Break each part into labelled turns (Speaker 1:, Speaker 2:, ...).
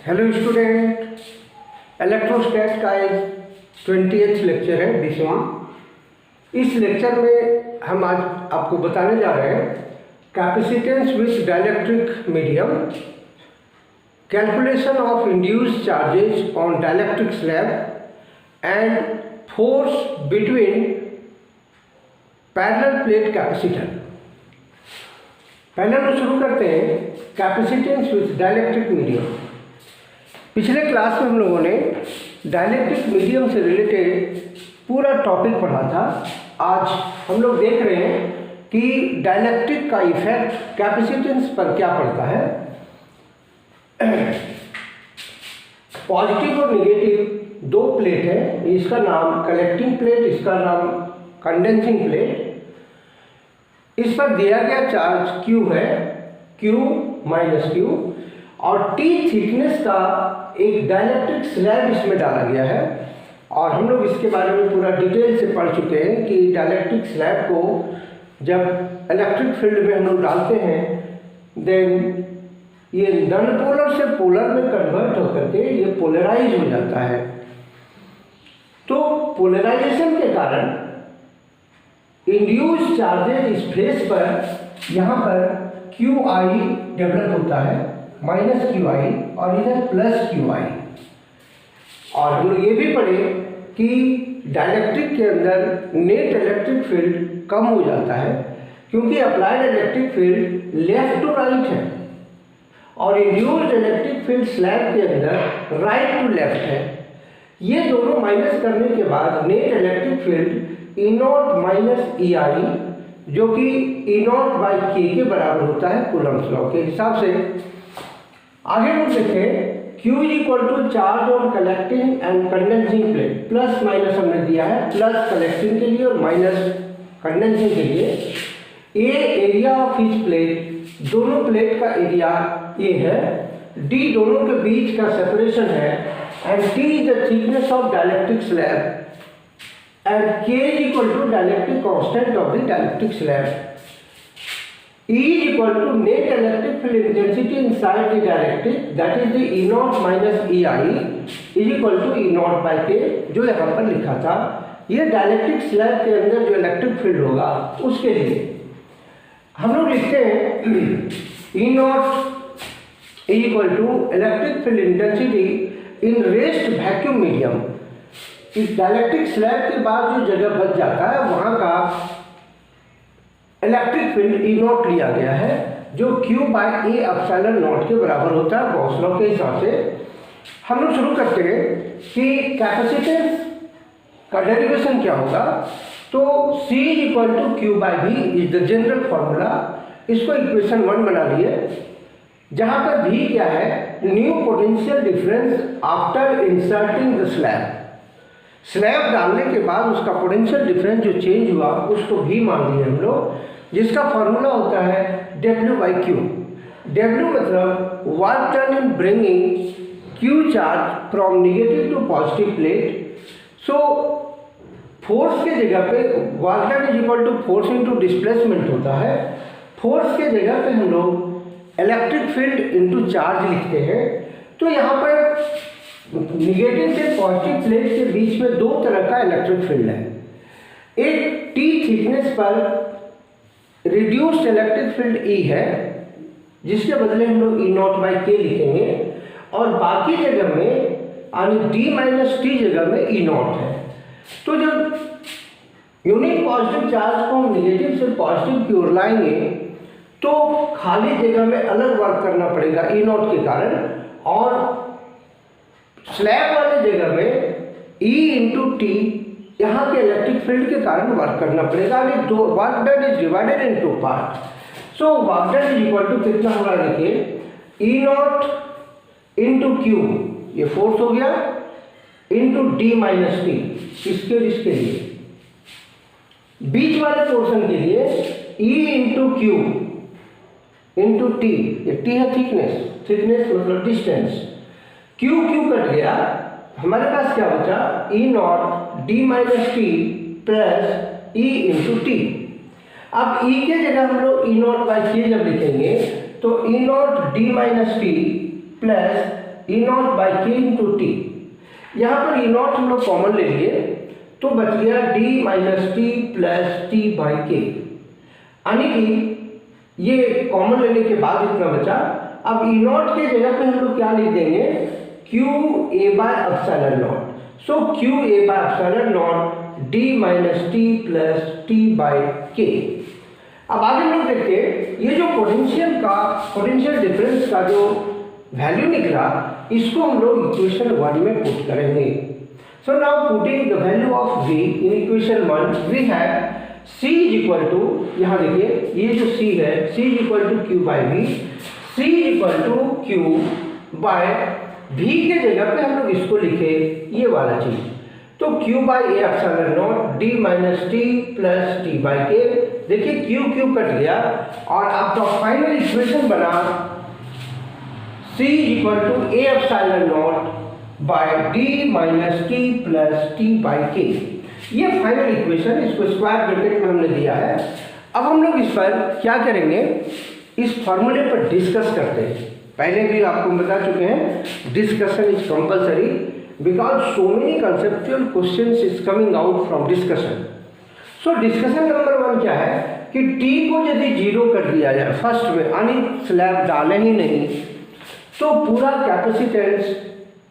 Speaker 1: Hello student, इलेक्ट्रोस्टैट का 20th lecture है 20वां। इस लेक्चर में हम आज आपको बताने जा रहे हैं capacitance with dielectric medium, calculation of induced charges on dielectric slab and force between parallel plate capacitor. पहले हम शुरू करते हैं कैपेसिटेंस विथ डाइलेक्ट्रिक मीडियम। पिछले क्लास में हम लोगों ने डाइलेक्ट्रिक मीडियम से रिलेटेड पूरा टॉपिक पढ़ा था। आज हम लोग देख रहे हैं कि डाइलेक्ट्रिक का इफेक्ट कैपेसिटेंस पर क्या पड़ता है। पॉजिटिव और नेगेटिव दो प्लेट है, इसका नाम कलेक्टिंग प्लेट, इसका नाम कंडेंसिंग प्लेट। इस पर दिया गया चार्ज Q है, Q माइनस Q, और T थिकनेस का एक डाइलेक्ट्रिक स्लैब इसमें डाला गया है। और हम लोग इसके बारे में पूरा डिटेल से पढ़ चुके हैं कि डाइलेक्ट्रिक स्लैब को जब इलेक्ट्रिक फील्ड में हम लोग डालते हैं देन ये नॉन पोलर से पोलर में कन्वर्ट होकर के ये पोलराइज हो जाता है। तो पोलराइजेशन के कारण इंड्यूस्ड चार्जेस इस फेस पर यहाँ पर QI डेवलप होता है, माइनस QI, और इधर प्लस QI। और हम लोग ये भी पढ़े कि डाइलेक्ट्रिक के अंदर नेट इलेक्ट्रिक फील्ड कम हो जाता है क्योंकि applied electric field left to right है और इंड्यूस्ड इलेक्ट्रिक फील्ड स्लैब के अंदर राइट टू लेफ्ट है। ये दोनों माइनस करने के बाद net electric field E0 minus EI, जो कि E0 बाई K के बराबर होता है कूलम्ब्स लॉ के हिसाब से। आगे हम देखें Q is equal to charge on collecting and condensing plate. Plus minus हमने दिया है, प्लस कलेक्टिंग के लिए और माइनस कंडेंसिंग के लिए। ए एरिया ऑफ ईच प्लेट, दोनों प्लेट का एरिया ये है, D दोनों के बीच का सेपरेशन है, and T is the thickness of dielectric slab and K is equal to dielectric constant of the dielectric slab. E is equal to net electric field intensity inside the dielectric, that is the E0 minus EI is equal to E0 by K, जो यहाँ पर लिखा था। ये dielectric slab के अंदर जो electric field होगा उसके लिए हम लोग लिखते हैं E0 is equal to electric field intensity in rest vacuum medium। इस डाइलेक्ट्रिक स्लैब के बाद जो जगह बच जाता है वहाँ का इलेक्ट्रिक फील्ड E0 लिया गया है, जो Q by A epsilon not के बराबर होता है गॉस लॉ के हिसाब से। हम लोग शुरू करते हैं कि कैपेसिटेंस का डेरिवेशन क्या होगा। तो C is equal to Q by V is the general formula. इसको इक्वेशन 1 बना लिए, जहाँ पर V क्या है, new potential difference after inserting the slab. Slab डालने के बाद उसका पोटेंशियल डिफरेंस जो चेंज हुआ उसको भी मान लिए हम लोग, जिसका फॉर्मूला होता है W बाई Q। W मतलब work done in bringing Q charge from negative to positive plate. So force के जगह पे work done is equal to force into displacement होता है। फोर्स के जगह पे हम लोग इलेक्ट्रिक फील्ड इनटू चार्ज लिखते हैं। तो यहाँ पर निगेटिव से पॉजिटिव प्लेट के बीच में दो तरह का इलेक्ट्रिक फील्ड है। एक T थिकनेस पर रिड्यूस्ड इलेक्ट्रिक फील्ड E है, जिसके बदले हम लोग E0 बाई K लिखेंगे, और बाकी जगह में यानी D माइनस T जगह में E0 है। तो जब यूनिट पॉजिटिव चार्ज को हम निगेटिव से पॉजिटिव की ओर लाएंगे तो खाली जगह में अलग वर्क करना पड़ेगा E0 के कारण, और स्लैब वाले जगह में E इंटू T यहाँ के इलेक्ट्रिक फील्ड के कारण वर्क करना पड़ेगा। दो work done is divided into part. So work done is equal to कितना होगा, देखिए E0 इंटू Q, ये फोर्स हो गया, इंटू D माइनस T, इसके लिए बीच वाले पोर्शन के लिए E into Q into T, ये T है थिकनेस, थिकनेस मतलब डिस्टेंस। Q कट गया, हमारे पास क्या बचा, E0 D minus T plus E into T। अब E के जगह हम लोग E0 बाई K जब लिखेंगे तो E0 D minus T plus E naught by के इंटू टी। यहाँ पर ई नॉट हम लोग कॉमन ले लिए तो बच गया D minus T plus T by के, यानी कि ये कॉमन लेने के बाद इतना बचा। अब ई नॉट के जगह पे हम लोग क्या लिख देंगे, Q A bye epsilon not. So Q A bye epsilon naught D minus T plus T by के। अब आगे हम लोग देखते हैं ये जो पोटेंशियल डिफरेंस का जो वैल्यू निकला इसको हम लोग इक्वेशन 1 में पुट करेंगे। So now putting the value of v in equation 1 we have c is equal to, यहाँ देखिए ये जो c है c is equal to Q by V, c is equal to Q by v के जगह पे हम लोग इसको लिखे ये वाला चीज, तो q by A epsilon naught D minus T plus T by K. देखिए q कट गया और आपका फाइनल इक्वेशन बना c equal to A epsilon naught by D minus T plus T by K. ये फाइनल इक्वेशन, इसको square bracket में हमने दिया है। अब हम लोग इस पर क्या करेंगे, इस फॉर्मूले पर डिस्कस करते हैं। पहले भी आपको बता चुके हैं discussion is compulsory because so many conceptual questions is coming out from discussion. So discussion number 1 क्या है कि t को यदि 0 कर दिया जाए फर्स्ट में, यानी स्लैब डाले ही नहीं, तो पूरा कैपेसिटेंस,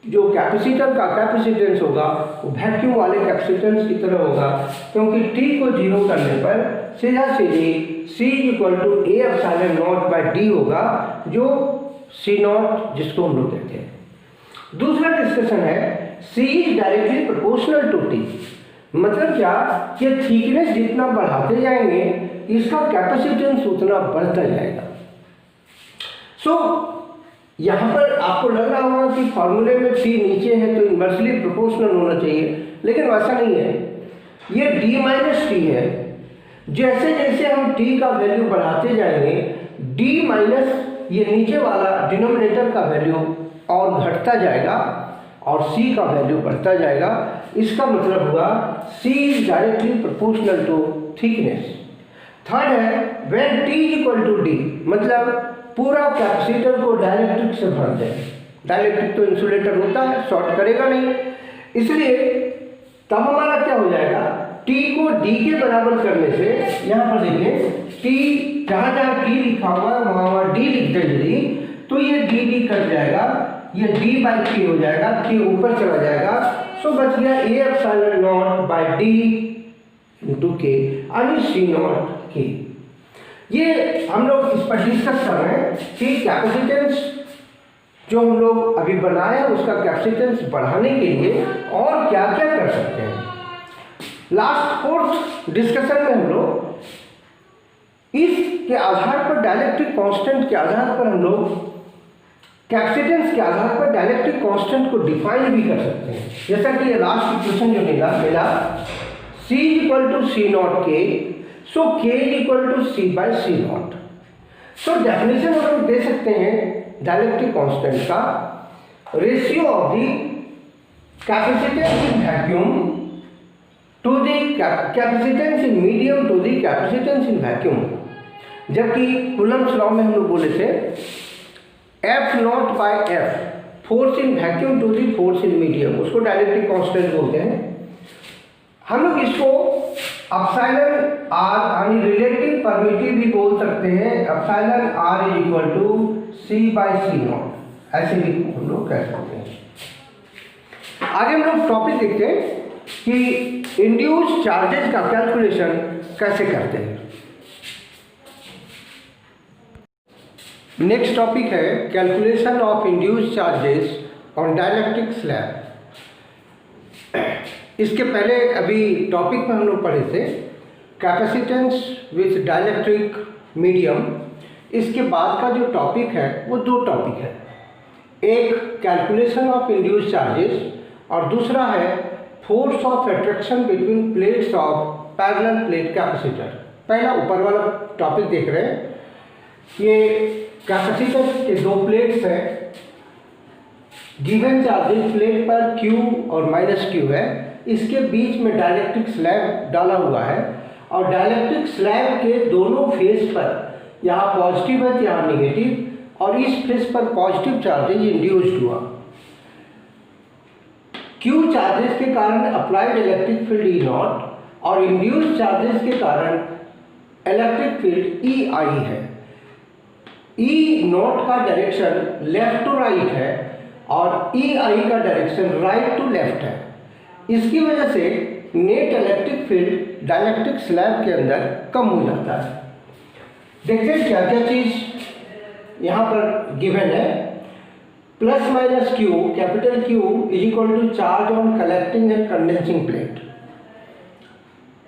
Speaker 1: जो कैपेसिटर का कैपेसिटेंस होगा वो वैक्यूम वाले कैपेसिटेंस की तरह होगा, क्योंकि t को 0 करने पर सीधा सीधी c equal to A epsilon naught by D होगा, जो c नॉट जिसको हम लोग कहते हैं। दूसरा डिस्कशन है c is directly proportional to t। मतलब क्या कि थिकनेस जितना बढ़ाते जाएंगे इसका कैपेसिटेंस उतना बढ़ता जाएगा। सो यहाँ पर आपको लग रहा होगा कि फॉर्मूले में t नीचे है तो इन्वर्सली प्रोपोर्शनल होना चाहिए, लेकिन वैसा नहीं है। ये d माइनस टी है, जैसे जैसे हम t का वैल्यू बढ़ाते जाएंगे d माइनस ये नीचे वाला डिनोमिनेटर का वैल्यू और घटता जाएगा और c का वैल्यू बढ़ता जाएगा। इसका मतलब हुआ c is directly proportional to thickness. Third है when t equal to d, मतलब पूरा कैपेसिटर को डाइलेक्ट्रिक से भर दें। डाइलेक्ट्रिक तो इंसुलेटर होता है, शॉर्ट करेगा नहीं, इसलिए तब हमारा क्या हो जाएगा, t को d के बराबर करने से, यहाँ पर देखिए t जहाँ जहाँ t लिखा हुआ है वहाँ वहाँ d लिख दें यदि, तो ये d कट जाएगा, ये d बाई k हो जाएगा, k ऊपर चला जाएगा। सो बच गया ए epsilon naught by D into के, यानी सी नॉट के। ये हम लोग इस पर डिस्कस कर रहे हैं कि कैपेसिटेंस जो हम लोग अभी बनाए हैं उसका कैपेसिटेंस बढ़ाने के लिए और क्या क्या कर सकते हैं। लास्ट फोर्थ डिस्कशन में हम लोग इसके आधार पर डाइलेक्ट्रिक कांस्टेंट के आधार पर हम लोग कैपेसिटेंस के आधार पर डाइलेक्ट्रिक कांस्टेंट को डिफाइन भी कर सकते हैं। जैसा कि ये लास्ट इक्वेशन जो मिला C equal to C naught K, so K equal to C by C naught. So definition हम लोग दे सकते हैं डाइलेक्ट्रिक कांस्टेंट का, ratio of the capacitance in vacuum to the capacitance in medium to the capacitance in vacuum. जबकि Coulomb's law में हम लोग बोले थे F naught by F, force in vacuum to the force in medium, उसको dielectric constant बोलते हैं। हम लोग इसको एप्सिलॉन आर यानी रिलेटिव परमिटिव भी बोल सकते हैं। Epsilon R is equal to C by C naught, ऐसे भी हम लोग कह सकते हैं। आगे हम लोग टॉपिक देखते हैं कि इंड्यूस चार्जेस का कैलकुलेशन कैसे करते हैं। नेक्स्ट टॉपिक है calculation of induce charges on dielectric slab. इसके पहले अभी टॉपिक में हम लोग पढ़े थे कैपेसिटेंस विथ डाइलेक्ट्रिक मीडियम। इसके बाद का जो टॉपिक है वो दो टॉपिक है, एक कैलकुलेशन ऑफ इंड्यूस चार्जेस और दूसरा है force of attraction between plates of parallel plate capacitor. पहला ऊपर वाला टॉपिक देख रहे हैं, ये कैपेसिटर के दो प्लेट्स हैं, गिवन चार्जेस प्लेट पर Q और माइनस Q है, इसके बीच में डाइलेक्ट्रिक स्लैब डाला हुआ है और डाइलेक्ट्रिक स्लैब के दोनों फेस पर, यहाँ पॉजिटिव है यहाँ निगेटिव, और इस फेस पर पॉजिटिव चार्जेज इंड्यूस्ड हुआ क्यू चार्जेस के कारण applied electric field E not और इंड्यूस्ड चार्जेस के कारण इलेक्ट्रिक फील्ड ई आई है। ई नॉट का डायरेक्शन लेफ्ट टू राइट है और ई आई का डायरेक्शन राइट टू लेफ्ट है। इसकी वजह से net electric field dielectric slab के अंदर कम हो जाता है। देखते हैं क्या क्या चीज यहाँ पर गिवन है। Plus minus Q, capital Q is equal to charge on collecting and condensing plate.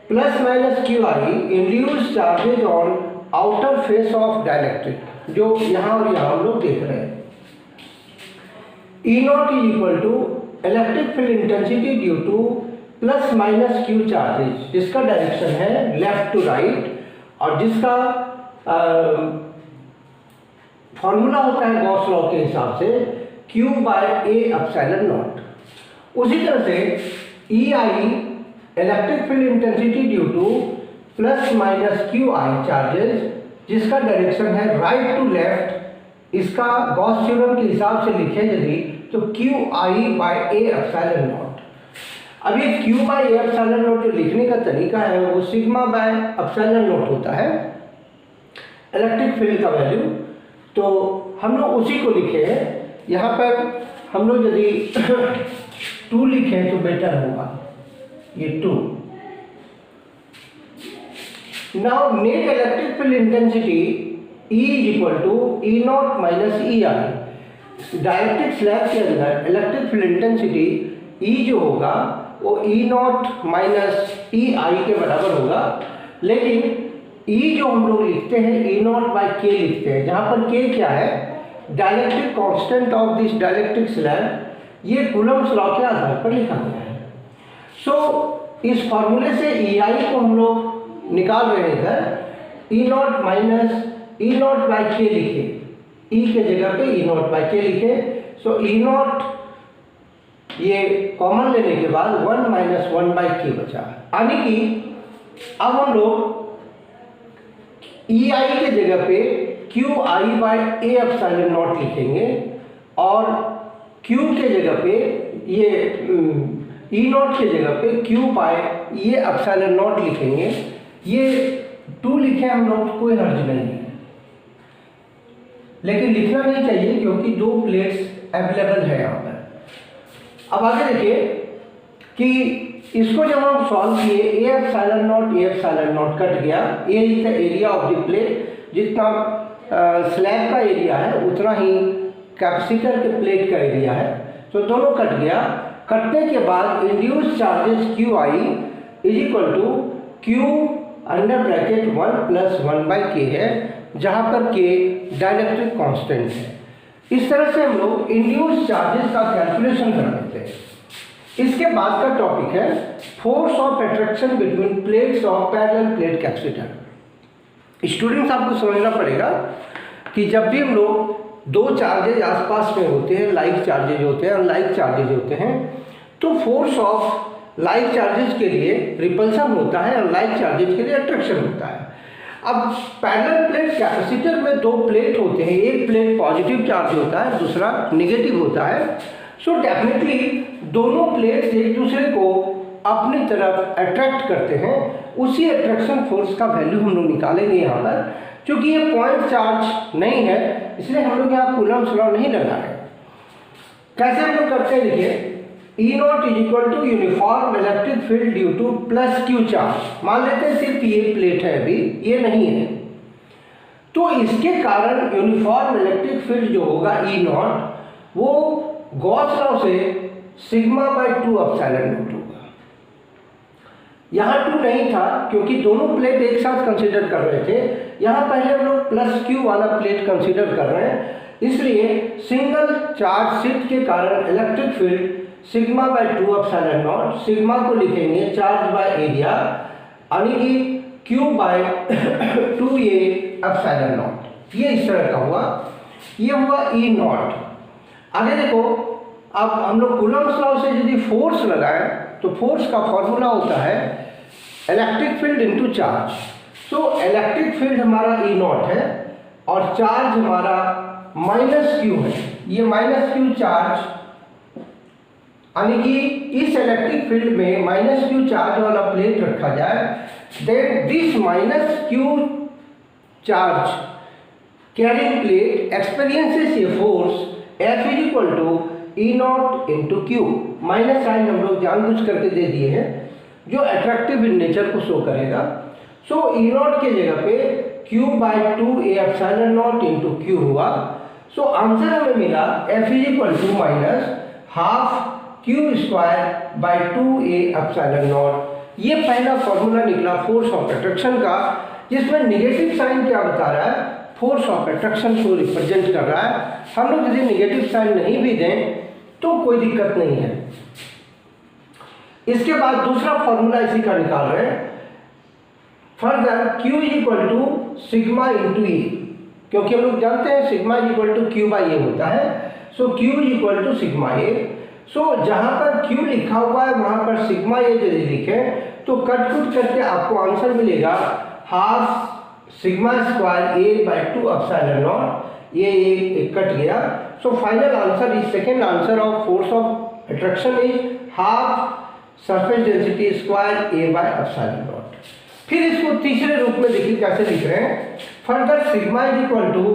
Speaker 1: Plus minus Q i induce charges on outer face of dielectric, जो यहाँ और यहाँ हम लोग देख रहे हैं। E naught is equal to electric field intensity due to plus minus Q charges, जिसका डायरेक्शन है लेफ्ट टू राइट और जिसका फॉर्मूला होता है गॉस लॉ के हिसाब से Q by A epsilon naught. उसी तरह से E i electric field intensity due to plus minus Q i charges, जिसका डायरेक्शन है राइट टू लेफ्ट, इसका गॉस थ्योरम के हिसाब से लिखे यदि तो Q i by A epsilon naught. अब ये Q by A epsilon naught जो लिखने का तरीका है वो सिग्मा बाय एप्सिलॉन नॉट होता है इलेक्ट्रिक फील्ड का वैल्यू। तो हम लोग उसी को लिखे हैं। यहाँ पर हम लोग यदि 2 लिखें तो बेटर होगा, ये 2। Now net electric field intensity E is equal to E naught minus E I. Dielectric slab के अंदर इलेक्ट्रिक फील्ड इंटेंसिटी E जो होगा वो ई नॉट माइनस ई आई के बराबर होगा, लेकिन E जो हम लोग लिखते हैं ई नॉट बाई के लिखते हैं, जहाँ पर के क्या है, dielectric constant of this dielectric slab. ये कूलम्ब्स लॉ के आधार पर लिखा गया है। सो इस फॉर्मूले से ई आई को हम लोग निकाल रहे हैं इधर। E naught minus E naught by K लिखे, ई के जगह पे ई नॉट बाई के लिखे। सो ई नॉट ये कॉमन लेने के बाद 1 माइनस 1 बाई के बचा, यानी कि अब हम लोग ई आई के जगह पे Q I by A epsilon not लिखेंगे और क्यू के जगह पे ये ई नॉट के जगह पे क्यू बाय ये एप्सिलॉन नॉट लिखेंगे। ये 2 लिखे हम लोग, कोई हर्ज नहीं है, लेकिन लिखना नहीं चाहिए क्योंकि 2 प्लेट्स अवेलेबल है यहाँ पर। अब आगे देखिए कि इसको जब हम सॉल्व किए, ए एप्सिलॉन नॉट कट गया। A is the area of the plate, जितना स्लैब का एरिया है उतना ही कैपेसिटर के प्लेट का एरिया है, तो दोनों कट गया। कटने के बाद induce charges Q i is equal to Q under bracket 1 plus 1 by K है, जहाँ पर के डाइलेक्ट्रिक कांस्टेंट है। इस तरह से हम लोग इंड्यूस चार्जेस का कैलकुलेशन कर लेते हैं। इसके बाद का टॉपिक है force of attraction between plates of parallel plate capacitor. Students आपको समझना पड़ेगा कि जब भी हम लोग 2 चार्जेज आसपास में होते हैं, लाइक चार्जेज होते हैं और लाइक चार्जेज होते हैं, तो फोर्स ऑफ लाइक चार्जेज के लिए रिपल्सन होता है और लाइक चार्जेज के लिए अट्रैक्शन होता है। अब पैरेलल प्लेट कैपेसिटर में 2 प्लेट होते हैं, एक प्लेट पॉजिटिव चार्ज होता है, दूसरा नेगेटिव होता है। सो डेफिनेटली दोनों प्लेट्स एक दूसरे को अपनी तरफ अट्रैक्ट करते हैं। उसी अट्रैक्शन फोर्स का वैल्यू हम लोग निकालेंगे यहाँ पर। क्योंकि ये पॉइंट चार्ज नहीं है इसलिए हम लोग यहाँ कूलम्ब्स लॉ नहीं लगा रहे। कैसे हम लोग करते हैं, देखिए E naught is equal to uniform electric field due to plus Q charge. मान लेते हैं सिर्फ ये प्लेट है, अभी ये नहीं है, तो इसके कारण यूनिफॉर्म इलेक्ट्रिक फील्ड जो होगा ई नॉट वो गॉस लॉ से सिग्मा बाई 2 एप्सिलॉन नॉट होगा। यहाँ 2 नहीं था क्योंकि दोनों प्लेट एक साथ कंसीडर कर रहे थे। यहाँ पहले हम लोग प्लस क्यू वाला प्लेट कंसीडर कर रहे हैं, इसलिए सिंगल चार्ज शिफ्ट के कारण electric field sigma by 2 epsilon not. Sigma को लिखेंगे चार्ज बाय एरिया, यानी कि Q by 2a epsilon not. ये इस तरह का हुआ, ये हुआ ई नॉट। आगे देखो, अब हम लोग कूलम्ब्स लॉ से यदि फोर्स लगाएं तो फोर्स का फॉर्मूला होता है electric field into charge. So electric field हमारा ई नॉट है और चार्ज हमारा माइनस क्यू है। ये माइनस क्यू चार्ज यानी कि इस इलेक्ट्रिक फील्ड में माइनस क्यू चार्ज वाला प्लेट रखा जाए, then this minus Q charge carrying plate experiences a force F is equal to E naught into Q. Minus sign हम लोग जानबूझ करके दे दिए हैं जो अट्रैक्टिव इन नेचर को शो करेगा। सो ई नॉट के जगह पे Q by 2a epsilon naught into Q हुआ। सो आंसर हमें मिला F is equal to minus half Q square by 2a epsilon not. ये पहला फॉर्मूला निकला फोर्स ऑफ अट्रैक्शन का, जिसमें निगेटिव साइन क्या बता रहा है, फोर्स ऑफ अट्रैक्शन को रिप्रेजेंट कर रहा है। हम लोग यदि निगेटिव साइन नहीं भी दें तो कोई दिक्कत नहीं है। इसके बाद दूसरा फॉर्मूला इसी का निकाल रहे हैं। Further Q is equal to sigma into E, क्योंकि हम लोग जानते हैं sigma is equal to Q by A होता है। So Q is equal to sigma A. So जहां पर Q लिखा हुआ है वहां पर सिग्मा ए यदि लिखें तो कट कुट करके आपको आंसर मिलेगा half sigma square A by 2 epsilon not. ये कट गया। So final answer is second answer of force of attraction is half surface density square A bye epsilon not. फिर इसको तीसरे रूप में देखिए कैसे लिख रहे हैं। Further sigma is equal to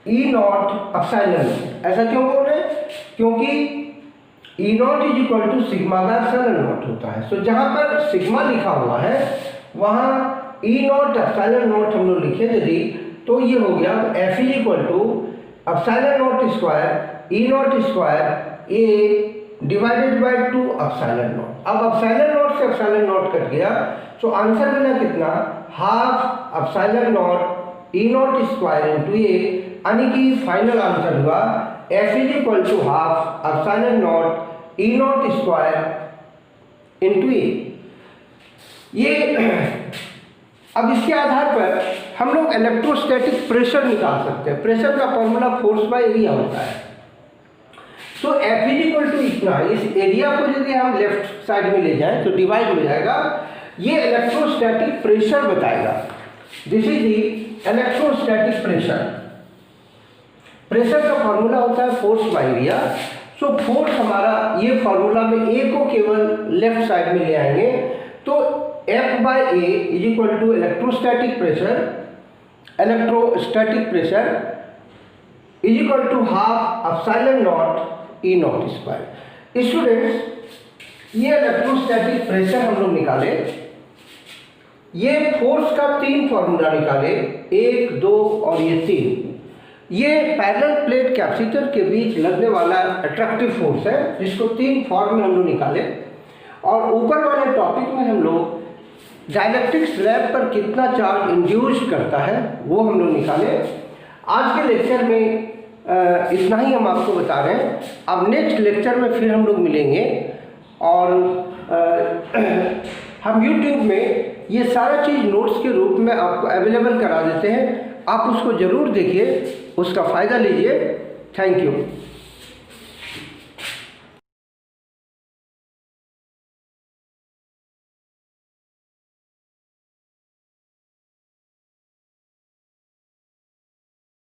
Speaker 1: E naught epsilon naught. ऐसा क्यों बोल रहे हैं, क्योंकि E naught is equal to sigma by epsilon naught होता है। सो जहां पर सिग्मा लिखा हुआ है वहां ई नॉट एप्सिलॉन नॉट हम लोग लिखे यदि, तो ये हो गया F is equal to epsilon naught square E naught square A divided by 2 epsilon naught. अब एप्सिलॉन नॉट से एप्सिलॉन नॉट कट गया। सो आंसर मिला कितना, half epsilon naught E naught square into A, यानी कि फाइनल आंसर हुआ F is equal to half epsilon naught E naught square into A. ये अब इसके आधार पर हम लोग इलेक्ट्रोस्टैटिक प्रेशर निकाल सकते हैं। प्रेशर का फॉर्मूला फोर्स बाय एरिया होता है। सो एफ इज इक्वल टू इतना, इस एरिया को यदि हम लेफ्ट साइड में ले जाएं तो डिवाइड हो जाएगा। ये इलेक्ट्रोस्टैटिक प्रेशर बताएगा। This is the electrostatic pressure. Pressure का फॉर्मूला होता है force by area. So force हमारा ये फॉर्मूला में ए को केवल लेफ्ट साइड में ले आएंगे तो F by A is equal to electrostatic pressure. Electrostatic pressure is equal to half epsilon naught E naught square. Students ये इलेक्ट्रोस्टैटिक प्रेशर हम लोग निकाले, ये फोर्स का 3 फॉर्मूला निकाले, 1, 2 और ये 3। ये पैरेलल प्लेट कैपेसिटर के बीच लगने वाला अट्रैक्टिव फोर्स है जिसको 3 फॉर्म में हम लोग निकाले। और ऊपर वाले टॉपिक में हम लोग डाइलेक्ट्रिक स्लैब पर कितना चार्ज इंड्यूस करता है वो हम लोग निकाले। आज के लेक्चर में इतना ही हम आपको बता रहे हैं। अब नेक्स्ट लेक्चर में फिर हम लोग मिलेंगे और हम YouTube में ये सारा चीज़ नोट्स के रूप में आपको अवेलेबल करा देते हैं। आप उसको ज़रूर देखिए, उसका फ़ायदा लीजिए। Thank you.